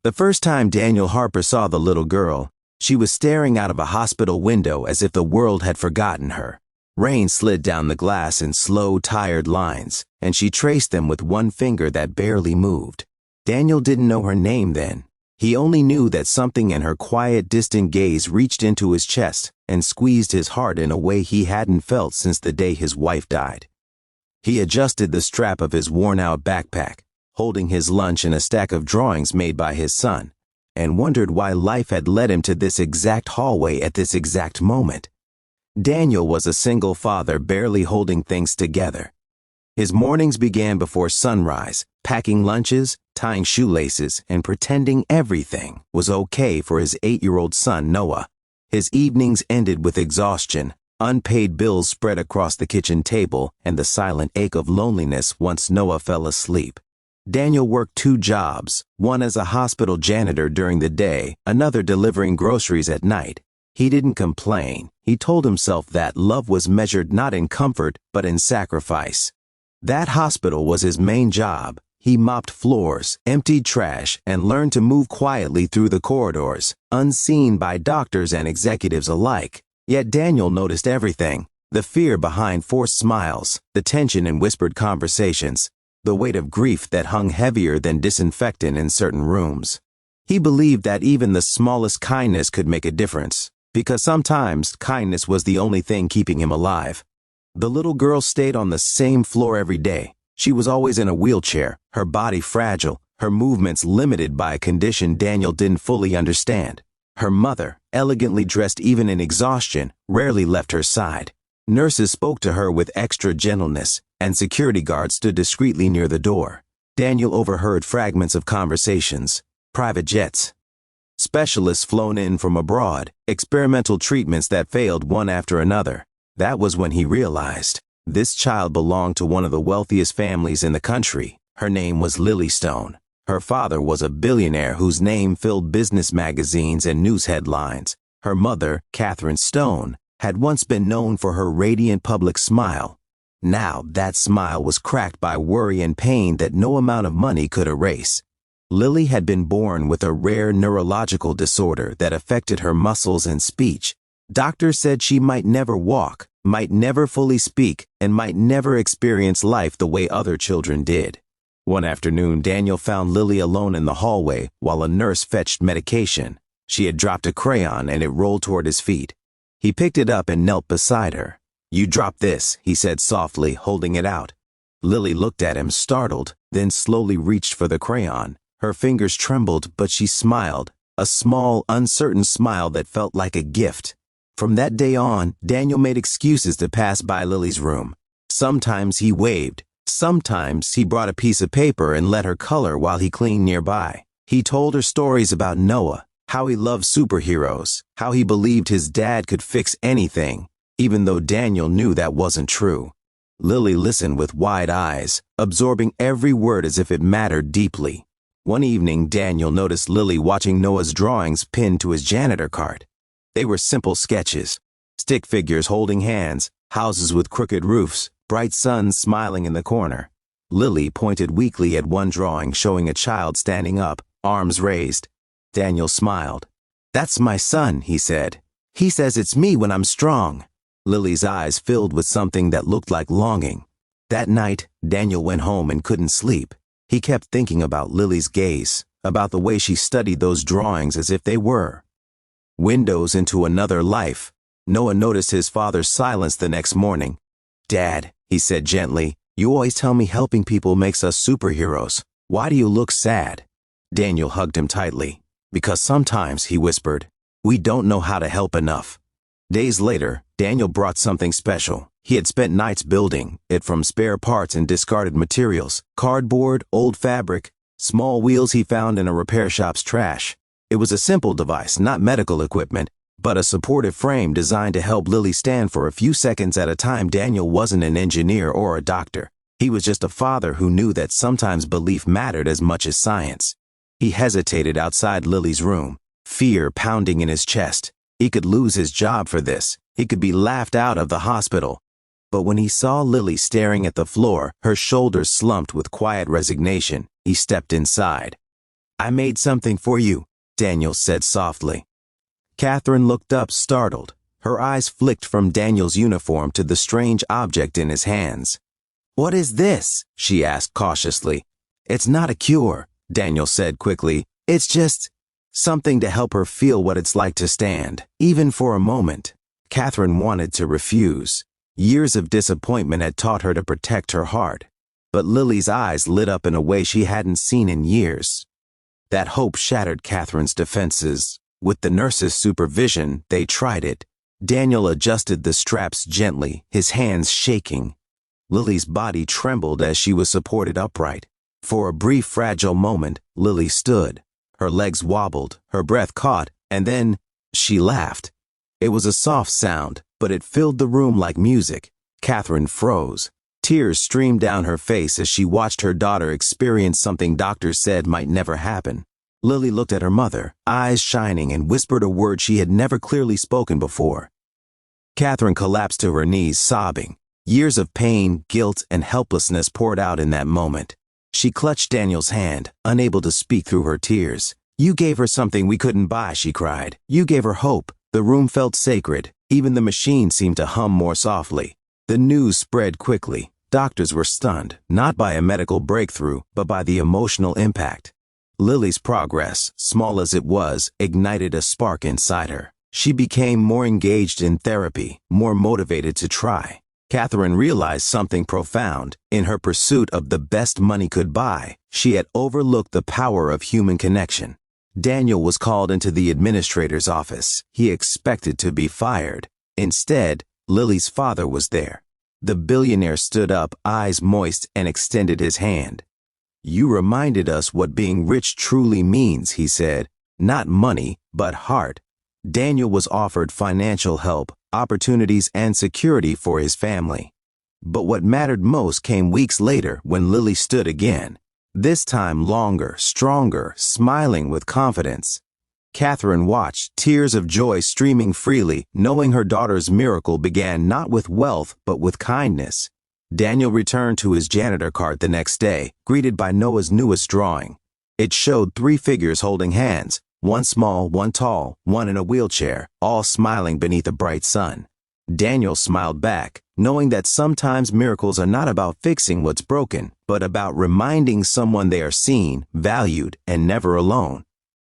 The first time Daniel Harper saw the little girl, she was staring out of a hospital window as if the world had forgotten her. Rain slid down the glass in slow, tired lines, and she traced them with one finger that barely moved. Daniel didn't know her name then. He only knew that something in her quiet, distant gaze reached into his chest and squeezed his heart in a way he hadn't felt since the day his wife died. He adjusted the strap of his worn-out backpack, holding his lunch and a stack of drawings made by his son, and wondered why life had led him to this exact hallway at this exact moment. Daniel was a single father barely holding things together. His mornings began before sunrise, packing lunches, tying shoelaces, and pretending everything was okay for his 8-year-old son, Noah. His evenings ended with exhaustion, unpaid bills spread across the kitchen table, and the silent ache of loneliness once Noah fell asleep. Daniel worked 2 jobs, one as a hospital janitor during the day, another delivering groceries at night. He didn't complain. He told himself that love was measured not in comfort, but in sacrifice. That hospital was his main job. He mopped floors, emptied trash, and learned to move quietly through the corridors, unseen by doctors and executives alike. Yet Daniel noticed everything: the fear behind forced smiles, the tension in whispered conversations, the weight of grief that hung heavier than disinfectant in certain rooms. He believed that even the smallest kindness could make a difference, because sometimes kindness was the only thing keeping him alive. The little girl stayed on the same floor every day. She was always in a wheelchair, her body fragile, her movements limited by a condition Daniel didn't fully understand. Her mother, elegantly dressed even in exhaustion, rarely left her side. Nurses spoke to her with extra gentleness, and security guards stood discreetly near the door. Daniel overheard fragments of conversations: private jets, specialists flown in from abroad, experimental treatments that failed one after another. That was when he realized this child belonged to one of the wealthiest families in the country. Her name was Lily Stone. Her father was a billionaire whose name filled business magazines and news headlines. Her mother, Catherine Stone, had once been known for her radiant public smile. Now that smile was cracked by worry and pain that no amount of money could erase. Lily had been born with a rare neurological disorder that affected her muscles and speech. Doctors said she might never walk, might never fully speak, and might never experience life the way other children did. One afternoon, Daniel found Lily alone in the hallway while a nurse fetched medication. She had dropped a crayon and it rolled toward his feet. He picked it up and knelt beside her. "You dropped this," he said softly, holding it out. Lily looked at him, startled, then slowly reached for the crayon. Her fingers trembled, but she smiled, a small, uncertain smile that felt like a gift. From that day on, Daniel made excuses to pass by Lily's room. Sometimes he waved. Sometimes he brought a piece of paper and let her color while he cleaned nearby. He told her stories about Noah, how he loved superheroes, how he believed his dad could fix anything, even though Daniel knew that wasn't true. Lily listened with wide eyes, absorbing every word as if it mattered deeply. One evening, Daniel noticed Lily watching Noah's drawings pinned to his janitor cart. They were simple sketches: stick figures holding hands, houses with crooked roofs, bright suns smiling in the corner. Lily pointed weakly at one drawing showing a child standing up, arms raised. Daniel smiled. "That's my son," he said. "He says it's me when I'm strong." Lily's eyes filled with something that looked like longing. That night, Daniel went home and couldn't sleep. He kept thinking about Lily's gaze, about the way she studied those drawings as if they were windows into another life. Noah noticed his father's silence the next morning. "Dad," he said gently, "you always tell me helping people makes us superheroes. Why do you look sad?" Daniel hugged him tightly. "Because sometimes," he whispered, "we don't know how to help enough." Days later, Daniel brought something special. He had spent nights building it from spare parts and discarded materials: cardboard, old fabric, small wheels he found in a repair shop's trash. It was a simple device, not medical equipment, but a supportive frame designed to help Lily stand for a few seconds at a time. Daniel wasn't an engineer or a doctor. He was just a father who knew that sometimes belief mattered as much as science. He hesitated outside Lily's room, fear pounding in his chest. He could lose his job for this. He could be laughed out of the hospital. But when he saw Lily staring at the floor, her shoulders slumped with quiet resignation, he stepped inside. I made something for you, Daniel said softly. Catherine looked up, startled. Her eyes flicked from Daniel's uniform to the strange object in his hands. What is this? She asked cautiously. It's not a cure, Daniel said quickly. It's just something to help her feel what it's like to stand, even for a moment. Catherine wanted to refuse. Years of disappointment had taught her to protect her heart. But Lily's eyes lit up in a way she hadn't seen in years. That hope shattered Catherine's defenses. With the nurse's supervision, they tried it. Daniel adjusted the straps gently, his hands shaking. Lily's body trembled as she was supported upright. For a brief, fragile moment, Lily stood. Her legs wobbled, her breath caught, and then she laughed. It was a soft sound, but it filled the room like music. Catherine froze. Tears streamed down her face as she watched her daughter experience something doctors said might never happen. Lily looked at her mother, eyes shining, and whispered a word she had never clearly spoken before. Catherine collapsed to her knees, sobbing. Years of pain, guilt, and helplessness poured out in that moment. She clutched Daniel's hand, unable to speak through her tears. You gave her something we couldn't buy, she cried. You gave her hope. The room felt sacred. Even the machine seemed to hum more softly. The news spread quickly. Doctors were stunned, not by a medical breakthrough, but by the emotional impact. Lily's progress, small as it was, ignited a spark inside her. She became more engaged in therapy, more motivated to try. Catherine realized something profound. In her pursuit of the best money could buy, she had overlooked the power of human connection. Daniel was called into the administrator's office. He expected to be fired. Instead, Lily's father was there. The billionaire stood up, eyes moist, and extended his hand. You reminded us what being rich truly means, he said. Not money, but heart. Daniel was offered financial help, opportunities, and security for his family. But what mattered most came weeks later when Lily stood again. This time longer, stronger, smiling with confidence. Catherine watched, tears of joy streaming freely, knowing her daughter's miracle began not with wealth but with kindness. Daniel returned to his janitor cart the next day, greeted by Noah's newest drawing. It showed 3 figures holding hands, one small, one tall, one in a wheelchair, all smiling beneath a bright sun. Daniel smiled back, knowing that sometimes miracles are not about fixing what's broken, but about reminding someone they are seen, valued, and never alone.